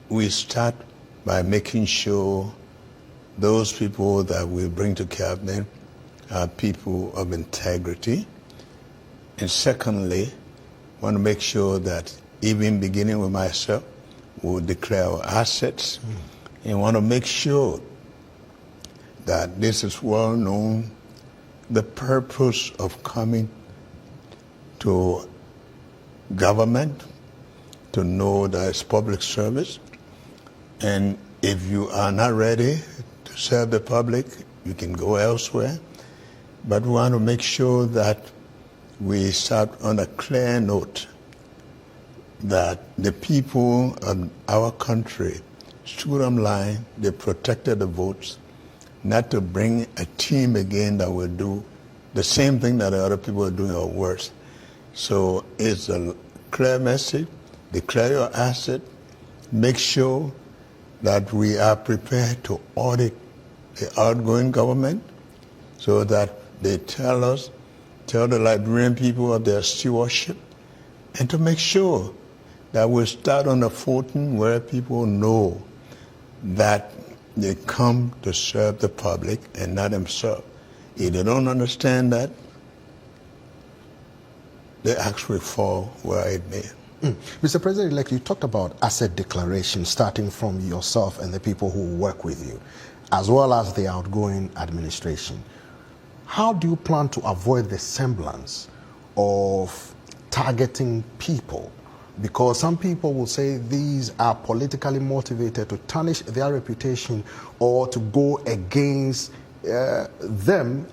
we start by making sure those people that we bring to cabinet are people of integrity. And secondly, want to make sure that even beginning with myself, we'll declare our assets and want to make sure that this is well known, the purpose of coming to government, to know that it's public service. And if you are not ready to serve the public, you can go elsewhere. But we want to make sure that we start on a clear note that the people of our country stood on line, they protected the votes, not to bring a team again that will do the same thing that the other people are doing or worse. So it's a clear message, declare your asset, make sure that we are prepared to audit the outgoing government so that they tell the Liberian people of their stewardship, and to make sure that we start on a footing where people know that they come to serve the public and not themselves. If they don't understand that, they actually fall where it may. Mr. President-elect, you talked about asset declaration starting from yourself and the people who work with you, as well as the outgoing administration. How do you plan to avoid the semblance of targeting people? Because some people will say these are politically motivated to tarnish their reputation or to go against them,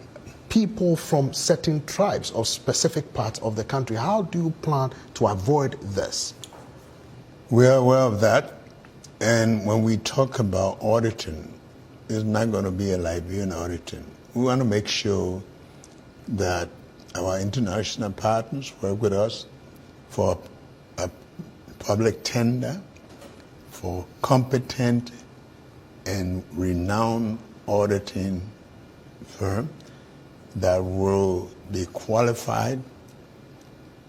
people from certain tribes or specific parts of the country. How do you plan to avoid this? We are aware of that. And when we talk about auditing, it's not going to be a Liberian auditing. We want to make sure that our international partners work with us for a public tender, for competent and renowned auditing firm that will be qualified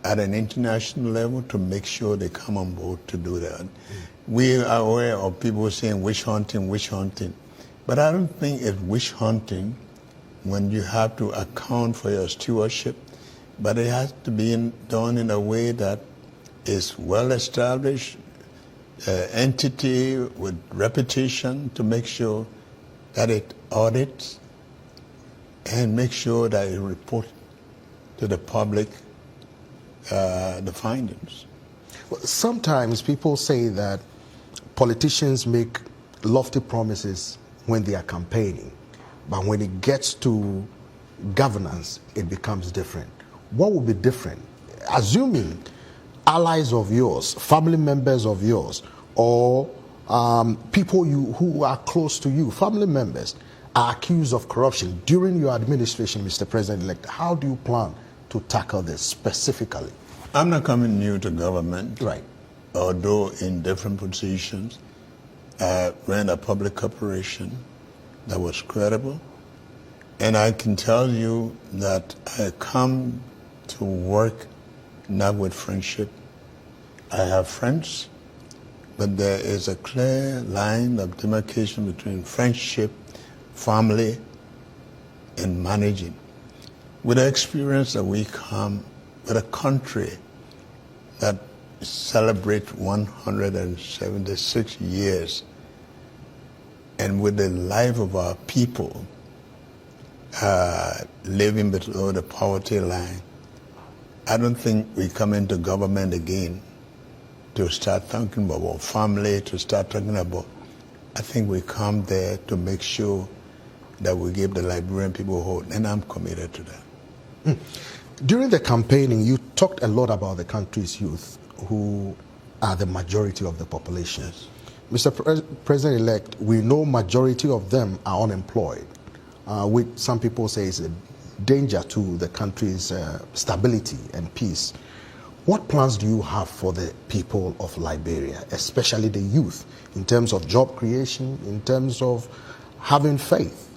at an international level to make sure they come on board to do that. We are aware of people saying witch hunting, but I don't think it's witch hunting when you have to account for your stewardship, but it has to be done in a way that is well-established, entity with reputation, to make sure that it audits and make sure that it reports to the public the findings. Well, sometimes people say that politicians make lofty promises when they are campaigning, but when it gets to governance, it becomes different. What would be different? Assuming allies of yours, family members of yours, or people who are close to you, family members, are accused of corruption during your administration, Mr. President-elect, how do you plan to tackle this specifically? I'm not coming new to government. Right. Although in different positions, I ran a public corporation that was credible. And I can tell you that I come to work not with friendship. I have friends, but there is a clear line of demarcation between friendship, family, and managing. With the experience that we come with a country that celebrates 176 years, and with the life of our people living below the poverty line, I don't think we come into government again to start talking about family, to start talking about. I think we come there to make sure that we give the Liberian people hope, and I'm committed to that. During the campaigning, you talked a lot about the country's youth, who are the majority of the population. Yes. Mr. President-elect, we know majority of them are unemployed, which some people say is a danger to the country's stability and peace. What plans do you have for the people of Liberia, especially the youth, in terms of job creation, in terms of having faith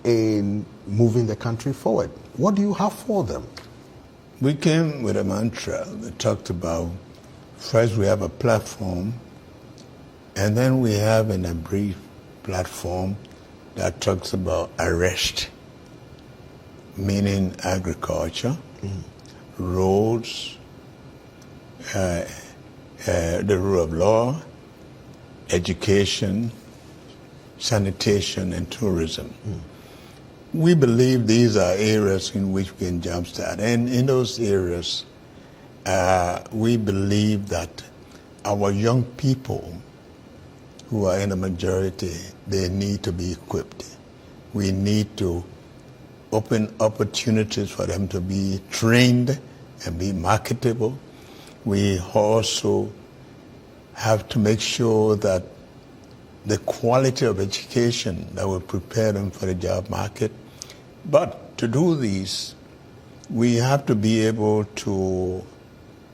in moving the country forward? What do you have for them? We came with a mantra that talked about, first we have a platform And then we have in a brief platform that talks about arrest, meaning agriculture, roads, the rule of law, education, sanitation, and tourism. We believe these are areas in which we can jumpstart. And in those areas, we believe that our young people who are in the majority, they need to be equipped. We need to open opportunities for them to be trained and be marketable. We also have to make sure that the quality of education that will prepare them for the job market. But to do this, we have to be able to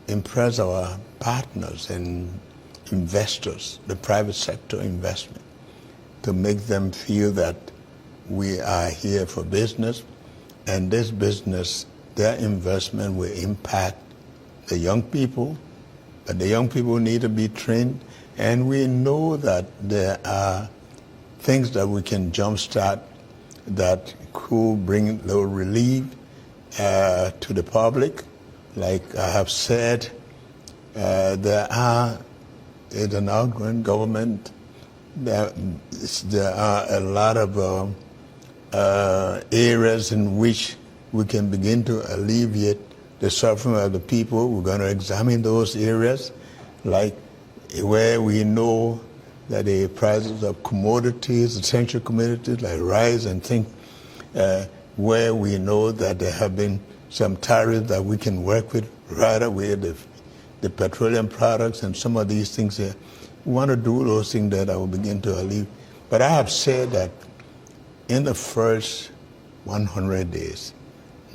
impress our partners and investors, the private sector investment, to make them feel that we are here for business, and this business, their investment will impact the young people, but the young people need to be trained, and we know that there are things that we can jumpstart that could bring a little relief to the public. Like I have said, there are in an outgoing government, there are a lot of areas in which we can begin to alleviate the suffering of the people. We're going to examine those areas, like where we know that the prices of commodities, essential commodities like rice and things, where we know that there have been some tariffs that we can work with right away, the petroleum products and some of these things here. We want to do those things that I will begin to alleviate. But I have said that in the first 100 days,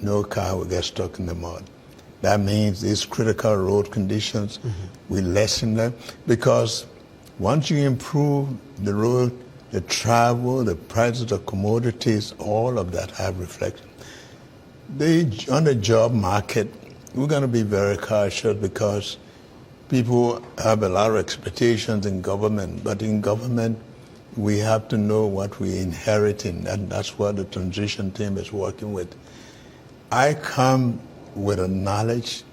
no car will get stuck in the mud. That means these critical road conditions, we lessen them, because once you improve the road, the travel, the prices of commodities, all of that have reflection. On the job market, we're going to be very cautious because people have a lot of expectations in government, but in government, we have to know what we're inheriting, and that's what the transition team is working with. I come with a knowledge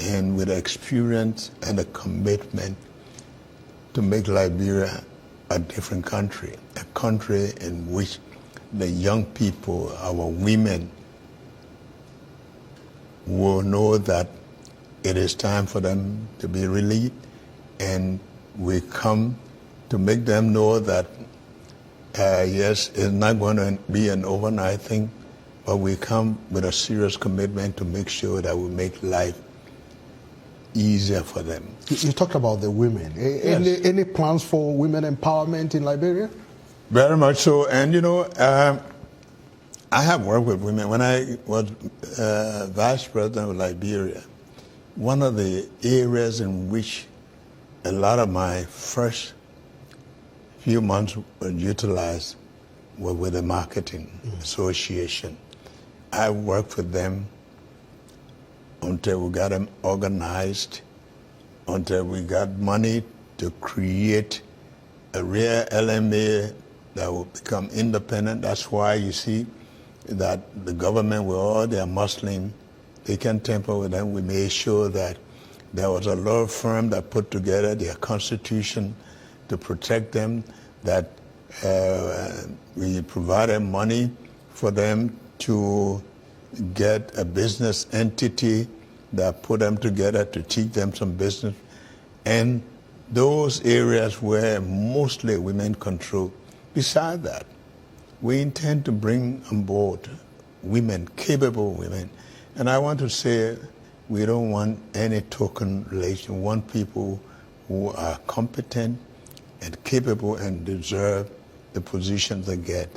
and with experience and a commitment to make Liberia a different country, a country in which the young people, our women, will know that it is time for them to be relieved, and we come to make them know that, yes, it's not going to be an overnight thing, but we come with a serious commitment to make sure that we make life easier for them. You talked about the women. Yes. Any plans for women empowerment in Liberia? Very much so. And, I have worked with women. When I was vice president of Liberia, one of the areas in which a lot of my first few months were utilized were with the marketing association. I worked with them until we got them organized, until we got money to create a real LMA that will become independent. That's why you see that the government, with all their Muslim, they can tamper with them. We made sure that there was a law firm that put together their constitution to protect them, that we provided money for them to get a business entity that put them together to teach them some business. And those areas where mostly women control. Besides that, we intend to bring on board women, capable women. And I want to say we don't want any token relation. We want people who are competent and capable and deserve the positions they get.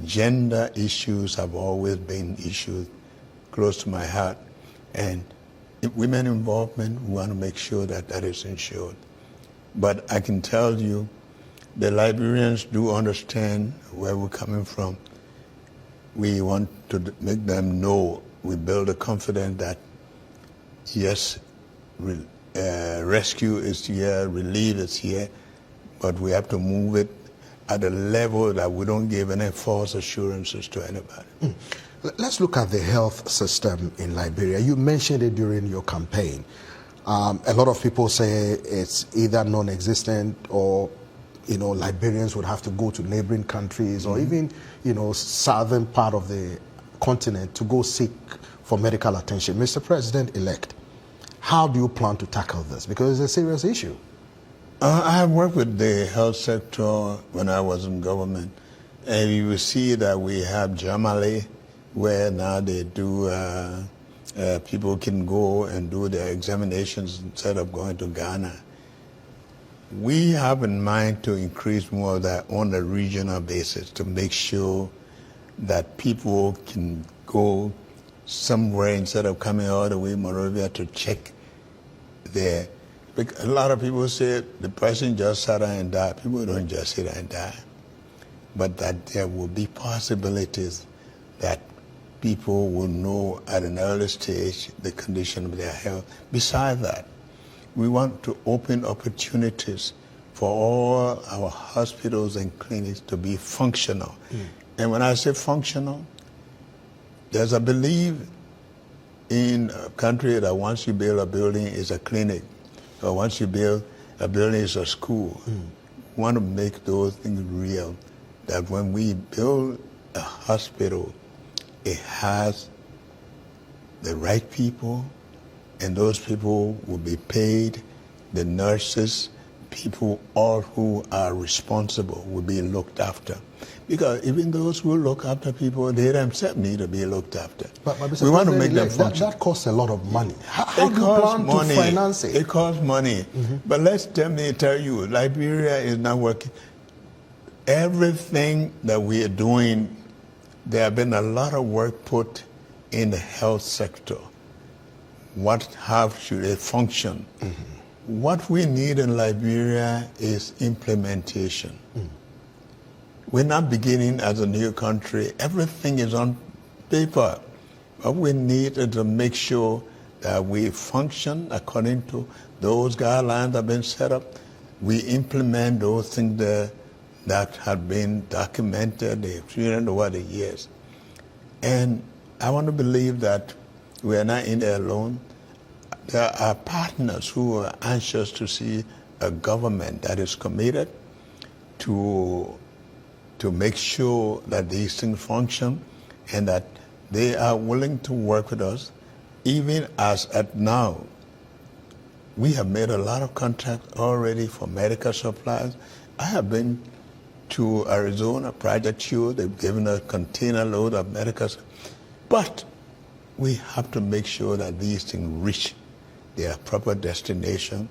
Gender issues have always been issues close to my heart. And women involvement, we want to make sure that that is ensured. But I can tell you, the Liberians do understand where we're coming from. We want to make them know, we build a confidence that, yes, rescue is here, relief is here, but we have to move it at a level that we don't give any false assurances to anybody. Let's look at the health system in Liberia. You mentioned it during your campaign. A lot of people say it's either non-existent or, Liberians would have to go to neighboring countries or even, southern part of the continent to go seek for medical attention. Mr. President-elect, how do you plan to tackle this? Because it's a serious issue. I have worked with the health sector when I was in government, and you will see that we have Jamali, where now they do, people can go and do their examinations instead of going to Ghana. We have in mind to increase more of that on a regional basis to make sure that people can go somewhere instead of coming all the way to Monrovia to check there. A lot of people say the person just sat down and died. People don't just sit down and die. But that there will be possibilities that people will know at an early stage the condition of their health. Besides that, we want to open opportunities for all our hospitals and clinics to be functional. And when I say functional, there's a belief in a country that once you build a building, it's a clinic. Or once you build a building, it's a school. We want to make those things real, that when we build a hospital, it has the right people, and those people will be paid, the nurses, people, all who are responsible will be looked after. Because even those who look after people, they themselves need to be looked after. But Mr. We want to make them function. That costs a lot of money. How do you plan to finance it? It costs money. But let me tell you, Liberia is not working. Everything that we are doing, there have been a lot of work put in the health sector. How should it function? What we need in Liberia is implementation. We're not beginning as a new country. Everything is on paper. What we need is to make sure that we function according to those guidelines that have been set up. We implement those things that have been documented, they've experienced over the years. And I want to believe that we are not in there alone. There are partners who are anxious to see a government that is committed to make sure that these things function and that they are willing to work with us, even as at now. We have made a lot of contracts already for medical supplies. I have been to Arizona, Project Q, they've given a container load of medical supplies. But we have to make sure that these things reach their proper destination,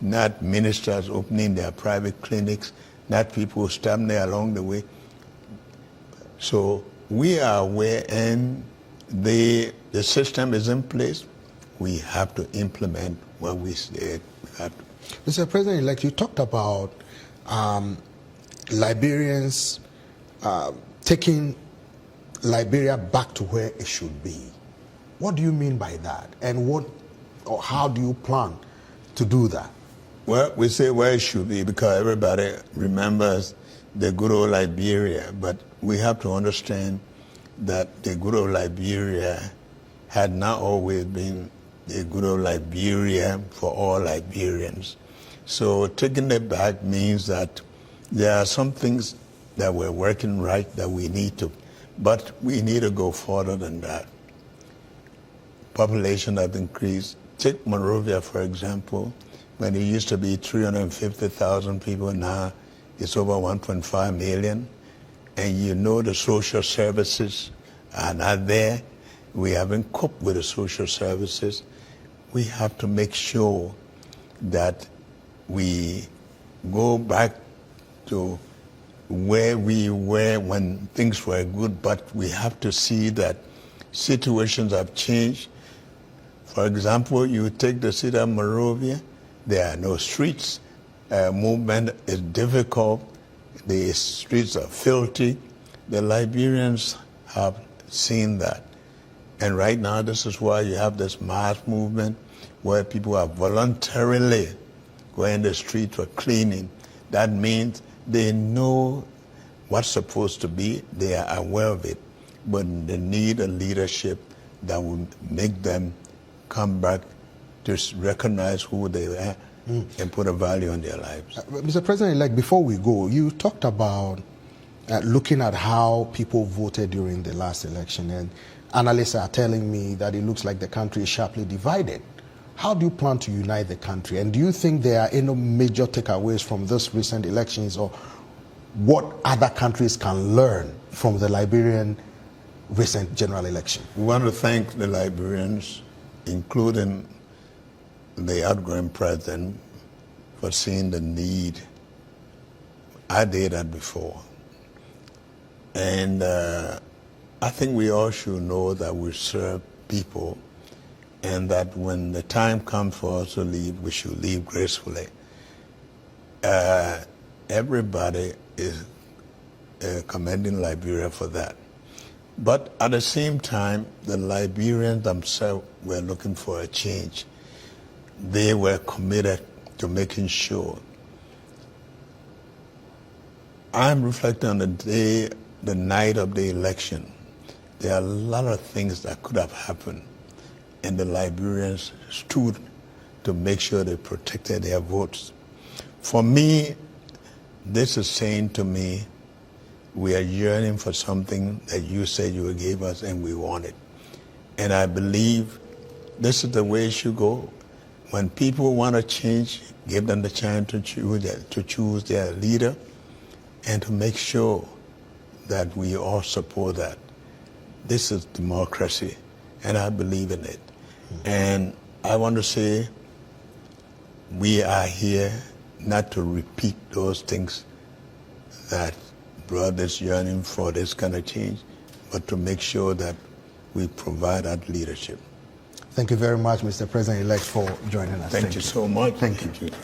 not ministers opening their private clinics, not people standing there along the way. So we are aware, and the system is in place. We have to implement what we said we have to. Mr. President-elect, you talked about Liberians taking Liberia back to where it should be. What do you mean by that? And how do you plan to do that? Well, we say where it should be because everybody remembers the good old Liberia, but we have to understand that the good old Liberia had not always been the good old Liberia for all Liberians. So taking it back means that there are some things that we're working right that we need to, but we need to go further than that. Population has increased. Take Monrovia, for example. When it used to be 350,000 people, now it's over 1.5 million. And you know the social services are not there. We haven't coped with the social services. We have to make sure that we go back to where we were when things were good, but we have to see that situations have changed. For example, you take the city of Monrovia, there are no streets. Movement is difficult. The streets are filthy. The Liberians have seen that. And right now, this is why you have this mass movement where people are voluntarily going the street for cleaning. That means they know what's supposed to be, they are aware of it, but they need a leadership that will make them come back to recognize who they are and put a value on their lives. Mr. President-elect, before we go, you talked about looking at how people voted during the last election, and analysts are telling me that it looks like the country is sharply divided. How do you plan to unite the country? And do you think there are any major takeaways from this recent elections, or what other countries can learn from the Liberian recent general election? We want to thank the Liberians, including the outgoing president, for seeing the need. I did that before. And I think we all should know that we serve people, and that when the time comes for us to leave, we should leave gracefully. Everybody is commending Liberia for that. But at the same time, the Liberians themselves were looking for a change. They were committed to making sure. I'm reflecting on the night of the election. There are a lot of things that could have happened, and the Liberians stood to make sure they protected their votes. For me, this is saying to me, we are yearning for something that you said you would give us, and we want it. And I believe this is the way it should go. When people want to change, give them the chance to choose their leader, and to make sure that we all support that. This is democracy, and I believe in it. And I want to say we are here not to repeat those things that brought this yearning for this kind of change, but to make sure that we provide that leadership. Thank you very much, Mr. President-elect, for joining us. Thank you so much. Thank you.